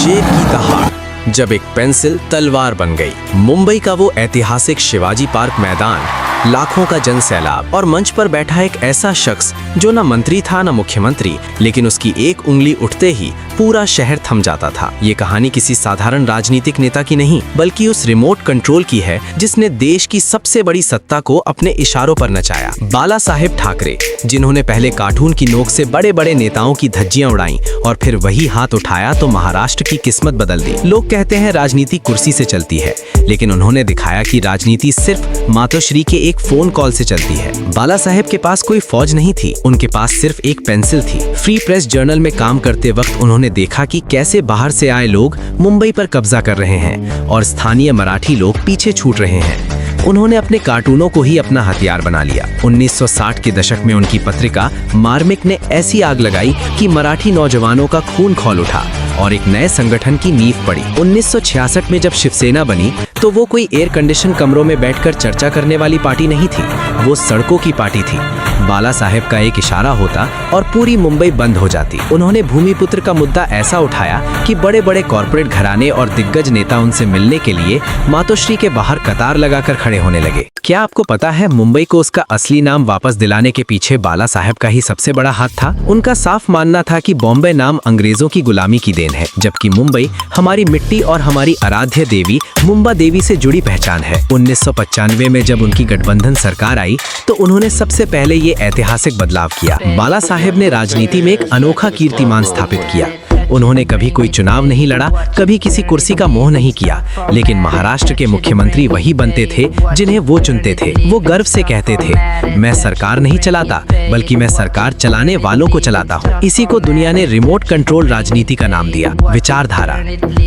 शेर की दहाड़ जब एक पेंसिल तलवार बन गई। मुंबई का वो ऐतिहासिक शिवाजी पार्क मैदान, लाखों का जन सैलाब और मंच पर बैठा एक ऐसा शख्स जो न मंत्री था न मुख्यमंत्री, लेकिन उसकी एक उंगली उठते ही पूरा शहर थम जाता था। ये कहानी किसी साधारण राजनीतिक नेता की नहीं, बल्कि उस रिमोट कंट्रोल की है जिसने देश की सबसे बड़ी सत्ता को अपने इशारों पर नचाया। बाला साहेब ठाकरे, जिन्होंने पहले कार्टून की नोक से बड़े बड़े नेताओं की धज्जियां उड़ाई और फिर वही हाथ उठाया तो महाराष्ट्र की किस्मत बदल दी। लोग कहते हैं राजनीति कुर्सी से चलती है, लेकिन उन्होंने दिखाया कि राजनीति सिर्फ मातोश्री के एक फोन कॉल से चलती है। बाला साहेब के पास कोई फौज नहीं थी, उनके पास सिर्फ एक पेंसिल थी। फ्री प्रेस जर्नल में काम करते वक्त उन्होंने देखा कि कैसे बाहर से आए लोग मुंबई पर कब्जा कर रहे हैं और स्थानीय मराठी लोग पीछे छूट रहे हैं। उन्होंने अपने कार्टूनों को ही अपना हथियार बना लिया। 1960 के दशक में उनकी पत्रिका मार्मिक ने ऐसी आग लगाई कि मराठी नौजवानों का खून खौल उठा और एक नए संगठन की नींव पड़ी। 1966 में जब शिवसेना बनी तो वो कोई एयर कंडीशन कमरों में बैठकर चर्चा करने वाली पार्टी नहीं थी, वो सड़कों की पार्टी थी। बाला साहेब का एक इशारा होता और पूरी मुंबई बंद हो जाती। उन्होंने भूमिपुत्र का मुद्दा ऐसा उठाया कि बड़े बड़े कॉर्पोरेट घराने और दिग्गज नेता उनसे मिलने के लिए मातोश्री के बाहर कतार लगाकर खड़े होने लगे। क्या आपको पता है मुंबई को उसका असली नाम वापस दिलाने के पीछे बाला साहेब का ही सबसे बड़ा हाथ था? उनका साफ मानना था कि बॉम्बे नाम अंग्रेजों की गुलामी की देन है, जबकि मुंबई हमारी मिट्टी और हमारी आराध्य देवी मुंबा देवी से जुड़ी पहचान है। 1995 में जब उनकी गठबंधन सरकार आई तो उन्होंने सबसे पहले ये ऐतिहासिक बदलाव किया। बाला साहेब ने राजनीति में एक अनोखा कीर्तिमान स्थापित किया। उन्होंने कभी कोई चुनाव नहीं लड़ा, कभी किसी कुर्सी का मोह नहीं किया, लेकिन महाराष्ट्र के मुख्यमंत्री वही बनते थे जिन्हें वो चुनते थे। वो गर्व से कहते थे, मैं सरकार नहीं चलाता, बल्कि मैं सरकार चलाने वालों को चलाता हूँ। इसी को दुनिया ने रिमोट कंट्रोल राजनीति का नाम दिया। विचारधारा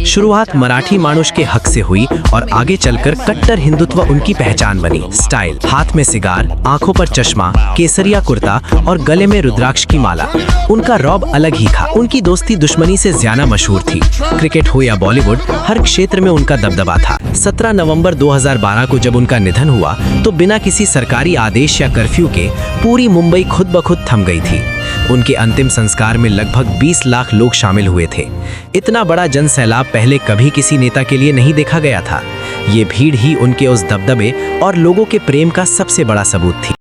शुरुआत मराठी मानुष के हक से हुई और आगे चलकर कट्टर हिंदुत्व उनकी पहचान बनी। स्टाइल, हाथ में सिगार, आंखों पर चश्मा, केसरिया कुर्ता और गले में रुद्राक्ष की माला। उनका रौब अलग ही था। उनकी दोस्ती दुश्मनी से ज्यादा मशहूर थी। क्रिकेट हो या बॉलीवुड, हर क्षेत्र में उनका दबदबा था। 17 नवंबर 2012 को जब उनका निधन हुआ तो बिना किसी सरकारी आदेश या कर्फ्यू के पूरी मुंबई खुद ब खुद थम गई थी। उनके अंतिम संस्कार में लगभग 20 लाख लोग शामिल हुए थे। इतना बड़ा जन सैलाब पहले कभी किसी नेता के लिए नहीं देखा गया था। ये भीड़ ही उनके उस दबदबे और लोगों के प्रेम का सबसे बड़ा सबूत थी।